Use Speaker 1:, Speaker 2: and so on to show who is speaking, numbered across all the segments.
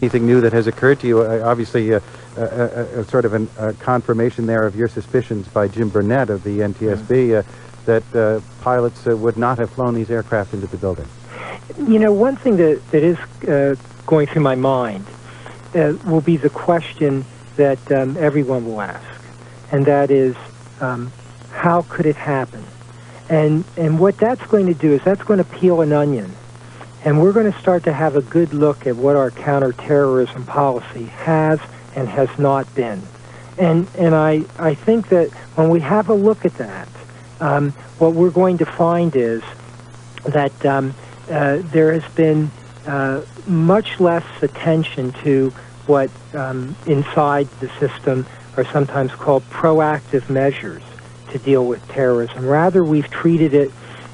Speaker 1: Anything new that has occurred to you? Obviously, sort of a confirmation there of your suspicions by Jim Burnett of the NTSB that pilots would not have flown these aircraft into the building.
Speaker 2: You know, one thing that is going through my mind will be the question that everyone will ask, and that is, how could it happen? And what that's going to do is that's going to peel an onion, and we're going to start to have a good look at what our counterterrorism policy has and has not been. And I think that when we have a look at that, what we're going to find is that there has been much less attention to what inside the system are sometimes called proactive measures to deal with terrorism. Rather, we've treated it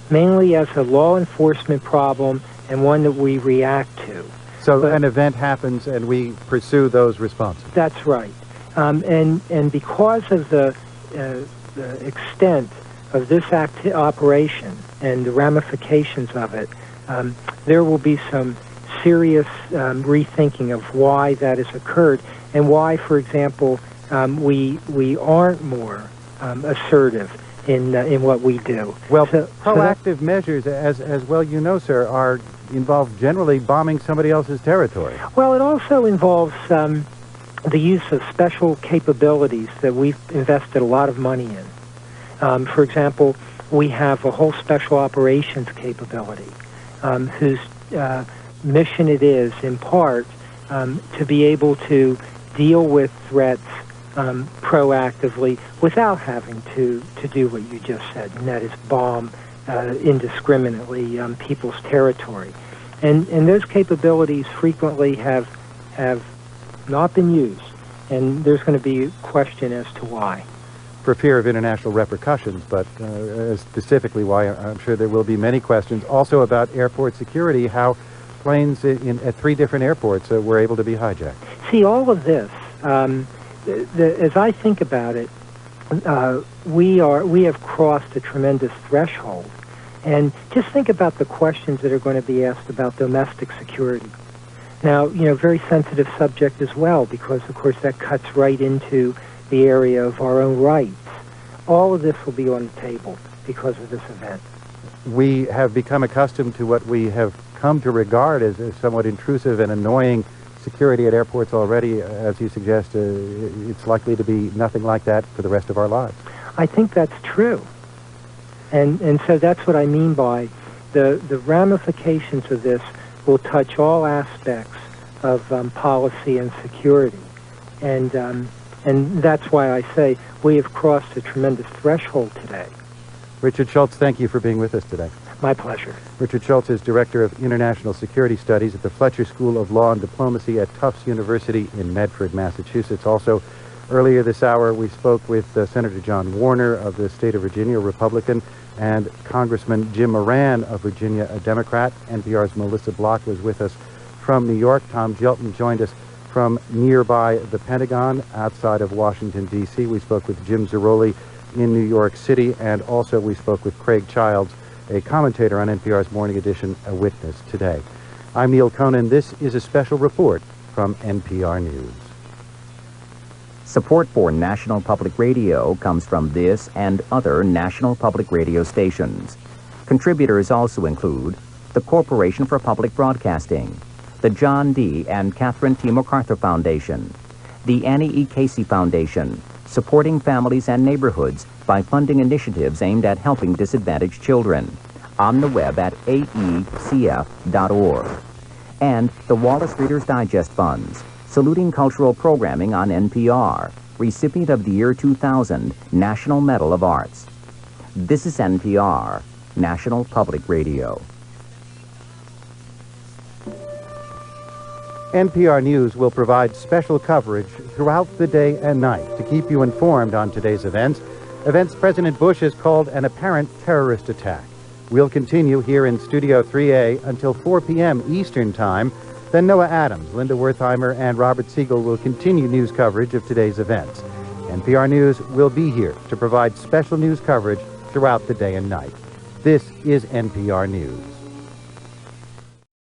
Speaker 2: mainly as a law enforcement problem and one that we react to.
Speaker 1: So an event happens and we pursue those responses.
Speaker 2: That's right. And because of the extent of this operation and the ramifications of it, there will be some serious rethinking of why that has occurred and why, for example, we aren't more assertive in what we do.
Speaker 1: Well, proactive measures, as well you know, sir, involve generally bombing somebody else's territory.
Speaker 2: Well, it also involves the use of special capabilities that we've invested a lot of money in. For example, we have a whole special operations capability whose mission it is, in part, to be able to deal with threats proactively without having to do what you just said, and that is bomb indiscriminately people's territory. And those capabilities frequently have not been used, and there's going to be a question as to why.
Speaker 1: For fear of international repercussions, but specifically why, I'm sure there will be many questions. Also about airport security, how planes at 3 different airports were able to be hijacked.
Speaker 2: See, all of this, as I think about it, we have crossed a tremendous threshold. And just think about the questions that are going to be asked about domestic security. Now, you know, very sensitive subject as well, because, of course, that cuts right into the area of our own rights. All of this will be on the table because of this event.
Speaker 1: We have become accustomed to what we have come to regard as somewhat intrusive and annoying security at airports already. As you suggest, it's likely to be nothing like that for the rest of our lives.
Speaker 2: I think that's true. And so that's what I mean by the ramifications of this will touch all aspects of policy and security. And that's why I say we have crossed a tremendous threshold today.
Speaker 1: Richard Schultz, thank you for being with us today.
Speaker 2: My pleasure.
Speaker 1: Richard Schultz is Director of International Security Studies at the Fletcher School of Law and Diplomacy at Tufts University in Medford, Massachusetts. Also, earlier this hour, we spoke with Senator John Warner of the state of Virginia, Republican, and Congressman Jim Moran of Virginia, a Democrat. NPR's Melissa Block was with us from New York. Tom Gilton joined us from nearby the Pentagon, outside of Washington, D.C. We spoke with Jim Zaroli in New York City, and also we spoke with Craig Childs, a commentator on NPR's Morning Edition, a witness today. I'm Neil Conan. This is a special report from NPR News.
Speaker 3: Support for National Public Radio comes from this and other national public radio stations. Contributors also include the Corporation for Public Broadcasting, the John D. and Catherine T. MacArthur Foundation, the Annie E. Casey Foundation, supporting families and neighborhoods by funding initiatives aimed at helping disadvantaged children, on the web at aecf.org, and the Wallace Reader's Digest Funds, saluting cultural programming on NPR, recipient of the year 2000 National Medal of Arts. This is NPR, National Public Radio.
Speaker 1: NPR News will provide special coverage throughout the day and night to keep you informed on today's events President Bush has called an apparent terrorist attack. We'll continue here in Studio 3A until 4 p.m. Eastern Time. Then Noah Adams, Linda Wertheimer, and Robert Siegel will continue news coverage of today's events. NPR News will be here to provide special news coverage throughout the day and night. This is NPR News.